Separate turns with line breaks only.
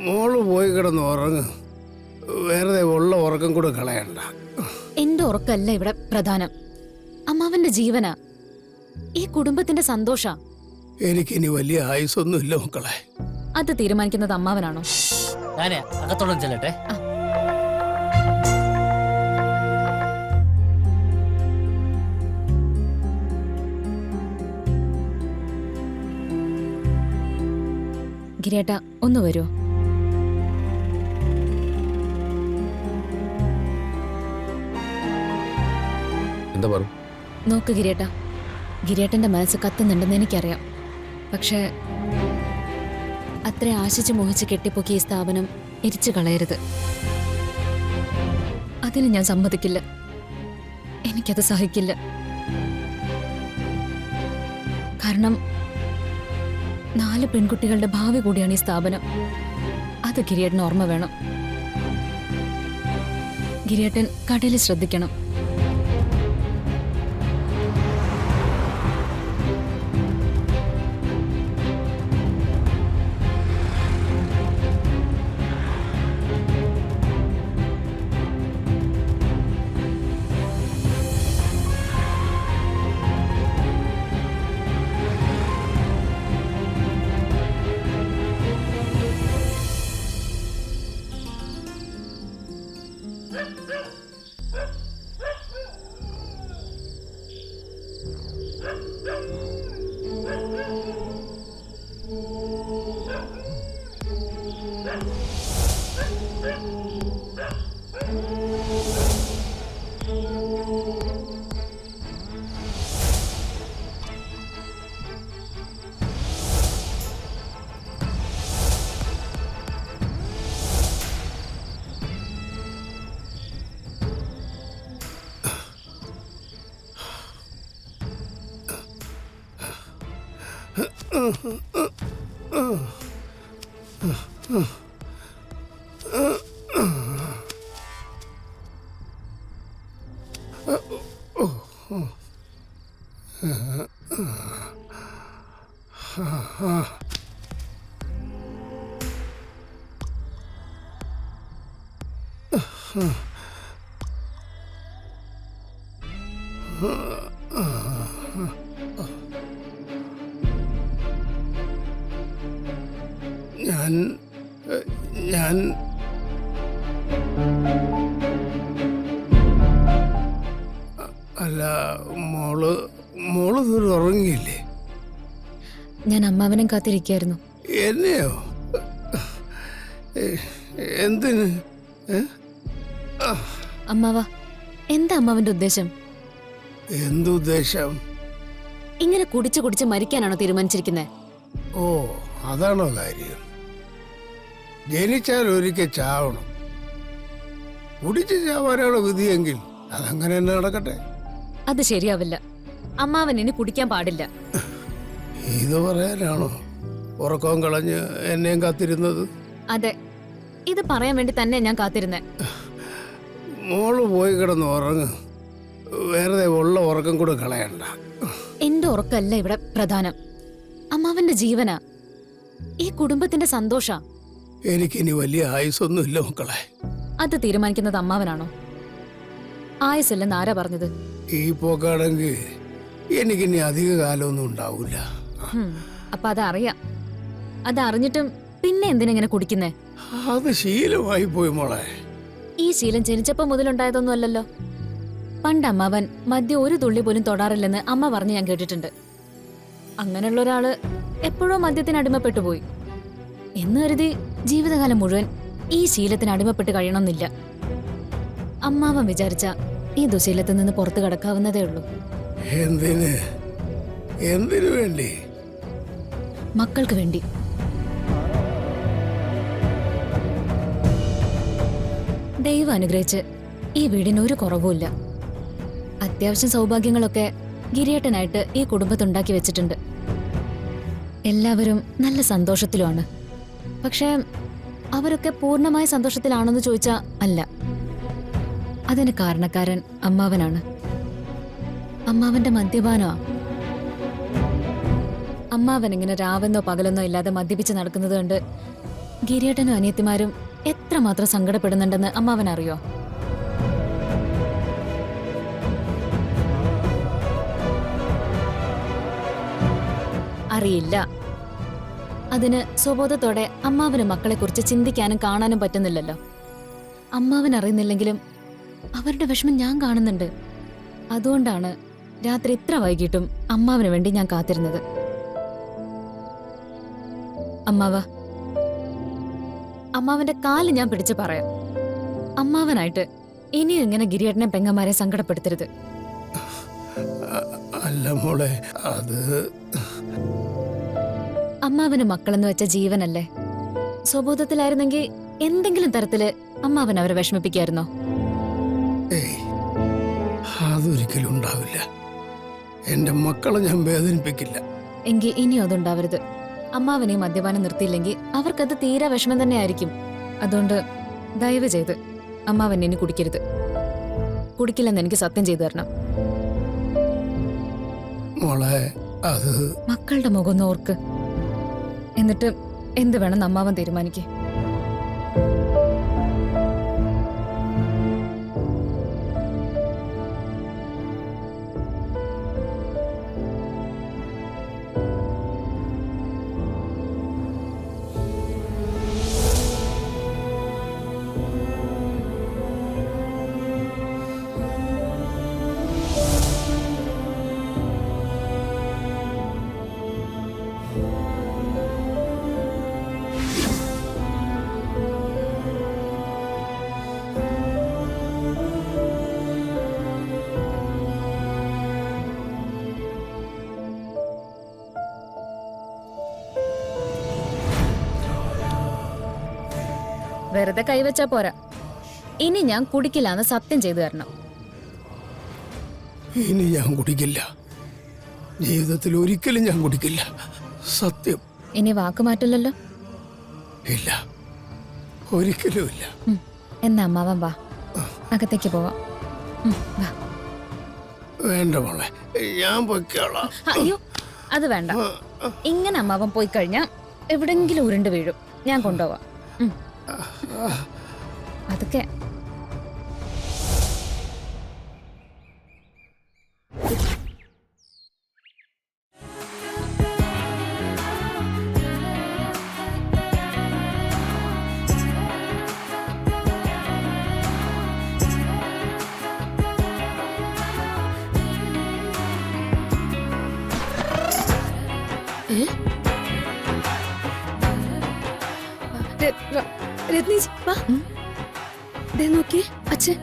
മോള് പോയി കിടന്ന് ഉറങ്ങ്. വെറുതെ ഉള്ള ഉറക്കം കൂടെ കളയണ്ട.
എന്റെ ഉറക്കല്ല ഇവിടെ പ്രധാനം, അമ്മാവന്റെ ജീവനാ, ഈ കുടുംബത്തിന്റെ സന്തോഷ.
എനിക്കിനി വലിയ ആയുസൊന്നും ഇല്ല മക്കളെ.
അത് തീരുമാനിക്കുന്നത് അമ്മാവനാണോ?
ഞാനേ അകത്തോളം ചെല്ലട്ടെ.
ഗിരിയേട്ടാ, ഒന്ന് വരുമോ?
എന്താ പറ?
നോക്ക് ഗിരിയേട്ടാ, ഗിരിയേട്ടന്റെ മനസ്സ് കത്തുന്നുണ്ടെന്ന് എനിക്കറിയാം. പക്ഷേ അത്ര ആശിച്ച് മോഹിച്ച് കെട്ടിപ്പൊക്കിയ ഈ സ്ഥാപനം എരിച്ചു കളയരുത്. അതിന് ഞാൻ സമ്മതിക്കില്ല. എനിക്കത് സഹിക്കില്ല. കാരണം 4 പെൺകുട്ടികളുടെ ഭാവി കൂടിയാണ് ഈ സ്ഥാപനം. അത് ഗിരിയേട്ടന് ഓർമ്മ വേണം. ഗിരിയേട്ടൻ കടയിൽ ശ്രദ്ധിക്കണം.
ഞാൻ അല്ല, മോള് ദൂരം ഉറങ്ങിയില്ലേ?
ഞാൻ അമ്മാവനും കാത്തിരിക്കായിരുന്നു.
എന്നെയോ? എന്തിന്?
അമ്മാവ, എന്താ അമ്മാവന്റെ ഉദ്ദേശം?
എന്തുദ്ദേശം?
ഇങ്ങനെ കുടിച്ച് കുടിച്ച് മരിക്കാനാണോ തീരുമാനിച്ചിരിക്കുന്നത്?
ഓ, അതാണോ കാര്യം? ജനിച്ചാൽ ഒരിക്കൽ ചാവണം. കുടിച്ച് ചാവാനാണോ വിധിയെങ്കിൽ അതങ്ങനെ തന്നെ നടക്കട്ടെ.
അത് ശരിയാവില്ല. അമ്മാവൻ ഇനി കുടിക്കാൻ പാടില്ല.
ഇത് പറയാനാണോ ഉറക്കം കളഞ്ഞ് എന്നെയും കാത്തിരുന്നത്?
അതെ, ഇത് പറയാൻ വേണ്ടി തന്നെ ഞാൻ കാത്തിരുന്നേ.
മോള് പോയി കിടന്ന് ഉറങ്ങ്. വെറുതെ ഉള്ള ഉറക്കം കൂടെ കളയണ്ട.
എന്റെ ഉറക്കല്ല ഇവിടെ പ്രധാനം, അമ്മാവന്റെ ജീവനാ, ഈ കുടുംബത്തിന്റെ സന്തോഷ.
എനിക്കിനി വലിയ ആയുസൊന്നും ഇല്ല മക്കളെ.
അത് തീരുമാനിക്കുന്നത് അമ്മാവനാണോ? ആയുസില്ലെന്ന് ആരാ പറഞ്ഞത്?
ഈ പോക്കാണെങ്കിൽ എനിക്കിനി അധിക കാലമൊന്നും ഉണ്ടാവൂല.
അപ്പൊ അതറിയാം. അതറിഞ്ഞിട്ടും പിന്നെ എന്തിനെങ്ങനെ കുടിക്കുന്നേ?
അത് ശീലമായി പോയി മോളെ.
ഈ ശീലം ജനിച്ചപ്പോ മുതലുണ്ടായതൊന്നും അല്ലല്ലോ. പണ്ട് അമ്മാവൻ മദ്യം ഒരു തുള്ളി പോലും തൊടാറില്ലെന്ന് അമ്മ പറഞ്ഞ് ഞാൻ കേട്ടിട്ടുണ്ട്. അങ്ങനെയുള്ള ഒരാള് എപ്പോഴോ മദ്യത്തിന് അടിമപ്പെട്ടു പോയി എന്ന് കരുതി ജീവിതകാലം മുഴുവൻ ഈ ശീലത്തിന് അടിമപ്പെട്ട് കഴിയണമെന്നില്ല. അമ്മാവൻ വിചാരിച്ച ഈ ദുശീലത്തിൽ നിന്ന് പുറത്തു കടക്കാവുന്നതേ ഉള്ളൂ.
എന്തിനു വേണ്ടി?
മക്കൾക്ക് വേണ്ടി. ദൈവം അനുഗ്രഹിച്ച് ഈ വീടിന് ഒരു കുറവുമില്ല. അത്യാവശ്യം സൗഭാഗ്യങ്ങളൊക്കെ ഗിരിയേട്ടനായിട്ട് ഈ കുടുംബത്തുണ്ടാക്കി വെച്ചിട്ടുണ്ട്. എല്ലാവരും നല്ല സന്തോഷത്തിലുമാണ്. പക്ഷേ അവരൊക്കെ പൂർണ്ണമായ സന്തോഷത്തിലാണെന്ന് ചോദിച്ചാൽ അല്ല. അതിന് കാരണക്കാരൻ അമ്മാവനാണ്. അമ്മാവന്റെ മദ്യപാനോ? അമ്മാവൻ ഇങ്ങനെ രാവെന്നോ പകലെന്നോ ഇല്ലാതെ മദ്യപിച്ച് നടക്കുന്നത് കണ്ട് ഗിരിയേട്ടനും അനിയത്തിമാരും എത്രമാത്രം സങ്കടപ്പെടുന്നുണ്ടെന്ന് അമ്മാവൻ അറിയോ? അറിയില്ല. അതിന് സ്വബോധത്തോടെ അമ്മാവന് മക്കളെക്കുറിച്ച് ചിന്തിക്കാനും കാണാനും പറ്റുന്നില്ലല്ലോ. അമ്മാവൻ അറിയുന്നില്ലെങ്കിലും അവരുടെ വിഷമം ഞാൻ കാണുന്നുണ്ട്. അതുകൊണ്ടാണ് രാത്രി ഇത്ര വൈകിട്ടും അമ്മാവന് വേണ്ടി ഞാൻ കാത്തിരുന്നത്. അമ്മാവന്റെ കാല് ഞാൻ പിടിച്ച് പറയാം. അമ്മാവനായിട്ട് ഇനിയും ഇങ്ങനെ ഗിരിയേട്ടനെ പെങ്ങന്മാരെ സങ്കടപ്പെടുത്തരുത്.
അല്ല മോളെ, അത്
അമ്മാവന് മക്കളെന്ന് വെച്ച ജീവനല്ലേ. സ്വബോധത്തിലായിരുന്നെങ്കിൽ എന്തെങ്കിലും തരത്തില് അമ്മാവൻ അവരെ വിഷമിപ്പിക്കായിരുന്നോ?
ഏയ്, അതൊരിക്കലും ഉണ്ടാവില്ല. എന്റെ മക്കളെ ഞാൻ വേദനിപ്പിക്കില്ല.
എങ്കിൽ ഇനിയും അതുണ്ടാവരുത്. അമ്മാവനെ മദ്യപാനം നിർത്തിയില്ലെങ്കിൽ അവർക്കത് തീരെ വിഷമം തന്നെയായിരിക്കും. അതുകൊണ്ട് ദയവ് ചെയ്ത് അമ്മാവൻ ഇനി കുടിക്കരുത്. കുടിക്കില്ലെന്ന് എനിക്ക് സത്യം ചെയ്തു തരണം.
മോളെ, അത്
മക്കളുടെ മുഖം ഒന്ന് ഓർക്ക്. എന്നിട്ട് എന്ത് വേണം അമ്മാവൻ തീരുമാനിക്കേ. വെറുതെ കൈവച്ചാ പോരാ. ഇനി ഞാൻ കുടിക്കില്ലാന്ന് സത്യം ചെയ്തു തരണം.
ഇനി ഞാൻ കുടിക്കില്ല. ജീവിതത്തിൽ ഒരിക്കലും ഞാൻ കുടിക്കില്ല. സത്യം.
ഇനി വാക്ക് മാറ്റില്ലല്ലോ?
ഇല്ല, ഒരിക്കലും ഇല്ല.
എന്നാ അമ്മാവൻ വാ, അകത്തേക്ക് പോവാം. വാ.
വേണ്ട മോളെ, ഞാൻ പൊയ്ക്കോളാം.
അയ്യോ, അത് വേണ്ട. ഇങ്ങനെ അമ്മാവൻ പോയി കഴിഞ്ഞാ എവിടെങ്കിലും ഉരുണ്ട് വീഴും. ഞാൻ കൊണ്ടുപോവാം. അതൊക്കെ
രത്നീജി വാ. ദേ നോക്കിയേ, അച്ഛൻ